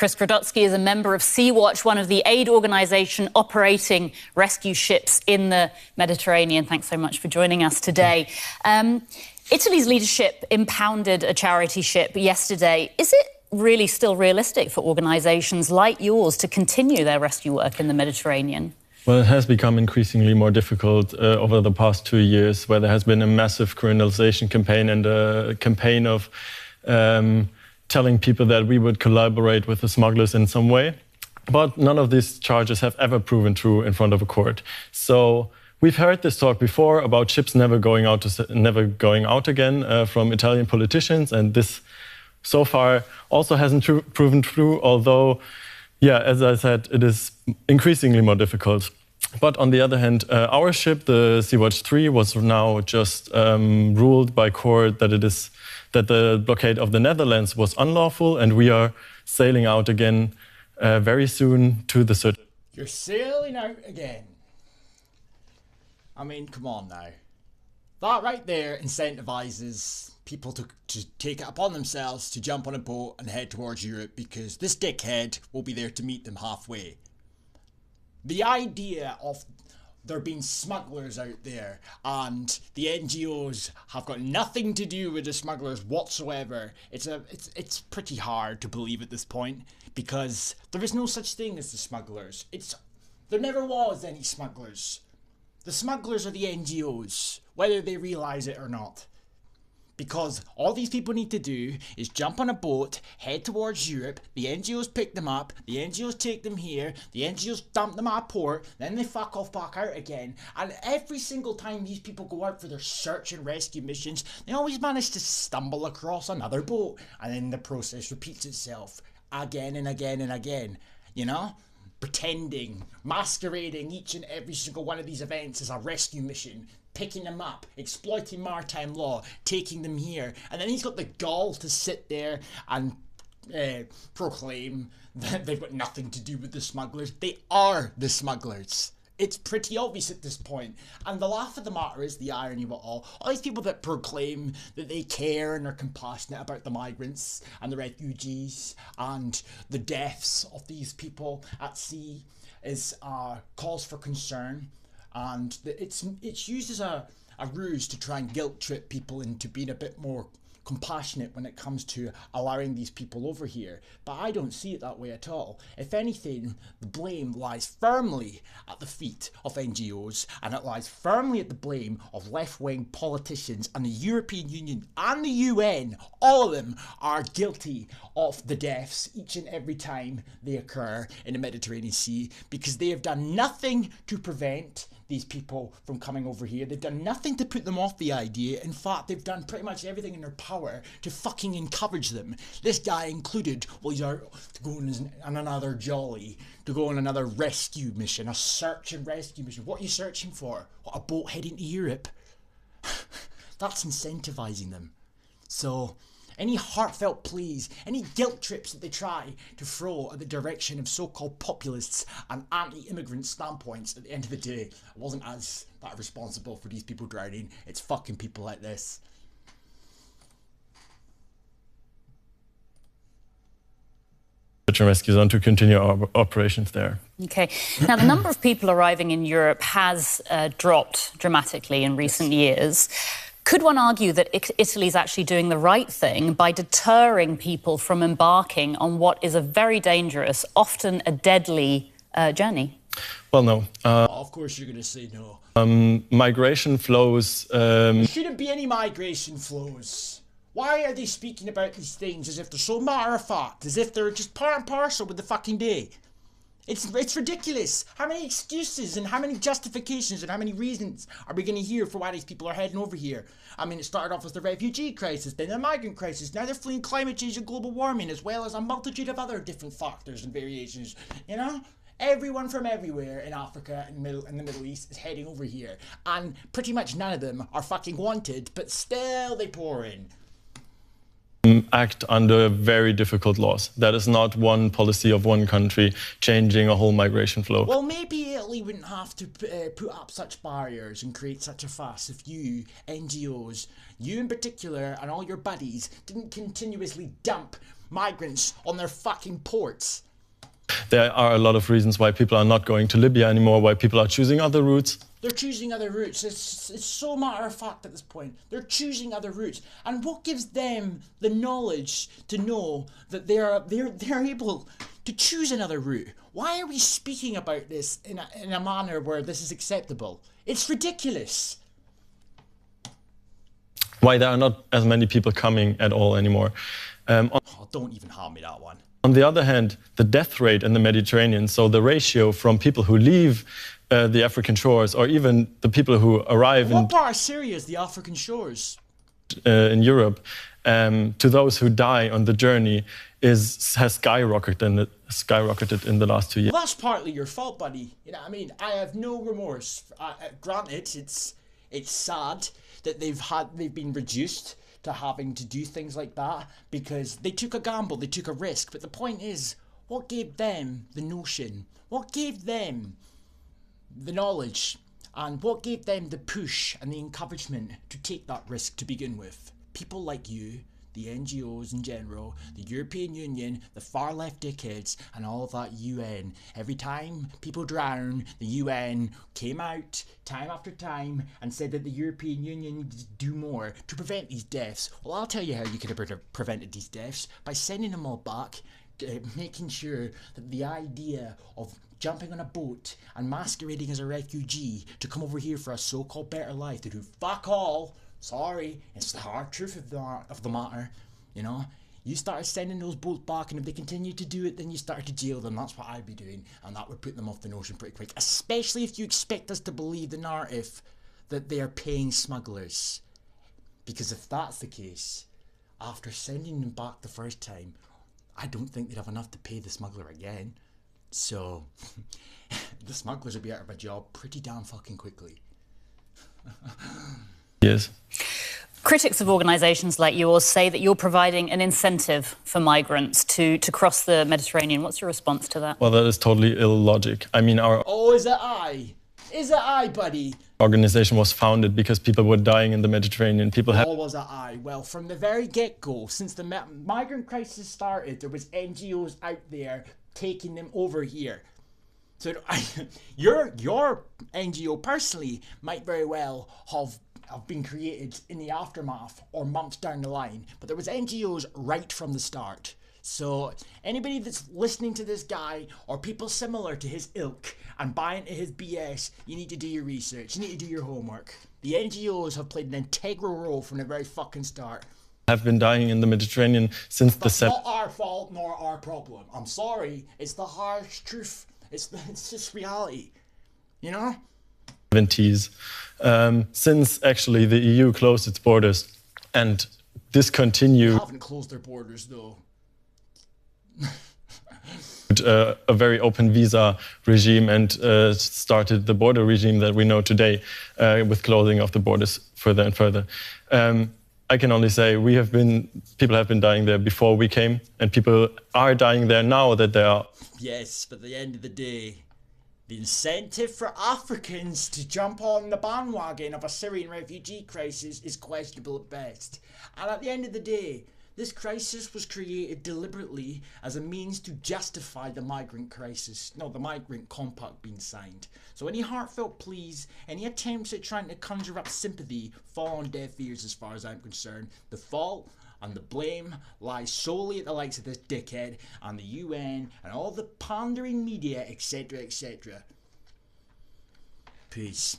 Chris Kradutsky is a member of Sea-Watch, one of the aid organisation operating rescue ships in the Mediterranean. Thanks so much for joining us today. Italy's leadership impounded a charity ship yesterday. Is it really still realistic for organisations like yours to continue their rescue work in the Mediterranean? Well, it has become increasingly more difficult over the past 2 years, where there has been a massive criminalization campaign and a campaign of telling people that we would collaborate with the smugglers in some way. But none of these charges have ever proven true in front of a court. So we've heard this talk before about ships never going out again from Italian politicians, and this so far also hasn't proven true, although, yeah, as I said, it is increasingly more difficult. But on the other hand, our ship, the Sea-Watch 3, was now just ruled by court that the blockade of the Netherlands was unlawful, and we are sailing out again very soon to the... You're sailing out again. I mean, come on now. That right there incentivizes people to take it upon themselves to jump on a boat and head towards Europe, because this dickhead will be there to meet them halfway. The idea of there being smugglers out there and the NGOs have got nothing to do with the smugglers whatsoever, it's pretty hard to believe at this point, because there is no such thing as the smugglers. There never was any smugglers. The smugglers are the NGOs, whether they realise it or not. Because all these people need to do is jump on a boat, head towards Europe, the NGOs pick them up, the NGOs take them here, the NGOs dump them at port, then they fuck off back out again. And every single time these people go out for their search and rescue missions, they always manage to stumble across another boat, and then the process repeats itself again and again and again, you know? Pretending, masquerading each and every single one of these events as a rescue mission, picking them up, exploiting maritime law, taking them here, and then he's got the gall to sit there and proclaim that they've got nothing to do with the smugglers. They are the smugglers. It's pretty obvious at this point. And the laugh of the matter is the irony of it all these people that proclaim that they care and are compassionate about the migrants and the refugees and the deaths of these people at sea is cause for concern. And it's used as a ruse to try and guilt trip people into being a bit more compassionate when it comes to allowing these people over here. But I don't see it that way at all. If anything, the blame lies firmly at the feet of NGOs, and it lies firmly at the blame of left-wing politicians, and the European Union and the UN. All of them are guilty of the deaths each and every time they occur in the Mediterranean Sea, because they have done nothing to prevent these people from coming over here. They've done nothing to put them off the idea. In fact, they've done pretty much everything in their power to fucking encourage them. This guy included. Well, he's out to go on another jolly, to go on another rescue mission, a search and rescue mission. What are you searching for? What, a boat heading to Europe? That's incentivizing them. So any heartfelt pleas, any guilt trips that they try to throw at the direction of so-called populists and anti-immigrant standpoints, at the end of the day, I wasn't as that responsible for these people drowning. It's fucking people like this. Search and rescue zone to continue our operations there. Okay. Now, the number of people arriving in Europe has dropped dramatically in recent years. Could one argue that Italy's actually doing the right thing by deterring people from embarking on what is a very dangerous, often a deadly journey? Well, no. Of course you're going to say no. Migration flows... There shouldn't be any migration flows. Why are they speaking about these things as if they're so matter-of-fact, as if they're just part and parcel with the fucking day? It's ridiculous. How many excuses and how many justifications and how many reasons are we going to hear for why these people are heading over here? I mean, it started off as the refugee crisis, then the migrant crisis. Now they're fleeing climate change and global warming, as well as a multitude of other different factors and variations. You know? Everyone from everywhere in Africa and the Middle East is heading over here. And pretty much none of them are fucking wanted, but still they pour in. Act under very difficult laws. That is not one policy of one country changing a whole migration flow. Well, maybe Italy wouldn't have to put up such barriers and create such a fuss if you, NGOs, you in particular, and all your buddies didn't continuously dump migrants on their fucking ports. There are a lot of reasons why people are not going to Libya anymore, why people are choosing other routes. They're choosing other routes. It's so matter of fact at this point. They're choosing other routes. And what gives them the knowledge to know that they're able to choose another route? Why are we speaking about this in a manner where this is acceptable? It's ridiculous. Why there are not as many people coming at all anymore. Don't even hand me that one. On the other hand, the death rate in the Mediterranean, so the ratio from people who leave the African shores, or even the people who arrive What part of Syria is the African shores? In Europe, to those who die on the journey has skyrocketed in the last 2 years. Well, that's partly your fault, buddy. You know what I mean? I have no remorse. Granted, it's sad that they've been reduced to having to do things like that because they took a gamble, they took a risk. But the point is, what gave them the notion? What gave them the knowledge? And what gave them the push and the encouragement to take that risk to begin with? People like you, the NGOs in general, the European Union, the far left dickheads, and all that UN. Every time people drown, the UN came out time after time and said that the European Union needed to do more to prevent these deaths. Well, I'll tell you how you could have prevented these deaths, by sending them all back, making sure that the idea of jumping on a boat and masquerading as a refugee to come over here for a so-called better life to do fuck all. Sorry, it's the hard truth of the matter, you know. You started sending those boats back, and if they continue to do it, then you started to jail them. That's what I'd be doing, and that would put them off the notion pretty quick. Especially if you expect us to believe the narrative that they are paying smugglers. Because if that's the case, after sending them back the first time, I don't think they'd have enough to pay the smuggler again. So, the smugglers would be out of a job pretty damn fucking quickly. Yes. Critics of organisations like yours say that you're providing an incentive for migrants to cross the Mediterranean. What's your response to that? Well, that is totally illogic. I mean, our Is it I? Is it I, buddy? organization was founded because people were dying in the Mediterranean. People had... Or was it I? Well, from the very get-go, since the migrant crisis started, there was NGOs out there taking them over here. So your NGO personally might very well have been created in the aftermath or months down the line, but there was NGOs right from the start. So anybody that's listening to this guy or people similar to his ilk and buying into his BS, you need to do your research, you need to do your homework. The NGOs have played an integral role from the very fucking start. Have been dying in the Mediterranean since That's not our fault nor our problem. I'm sorry, it's the harsh truth. It's just reality, you know? 70s, since actually the EU closed its borders and discontinued... They haven't closed their borders though. A very open visa regime and started the border regime that we know today with closing of the borders further and further. I can only say people have been dying there before we came, and people are dying there now that they are... Yes, but at the end of the day, the incentive for Africans to jump on the bandwagon of a Syrian refugee crisis is questionable at best. And at the end of the day, this crisis was created deliberately as a means to justify the migrant compact being signed. So any heartfelt pleas, any attempts at trying to conjure up sympathy fall on deaf ears as far as I'm concerned. The fault and the blame lies solely at the likes of this dickhead and the UN and all the pandering media, etc., etc. Peace.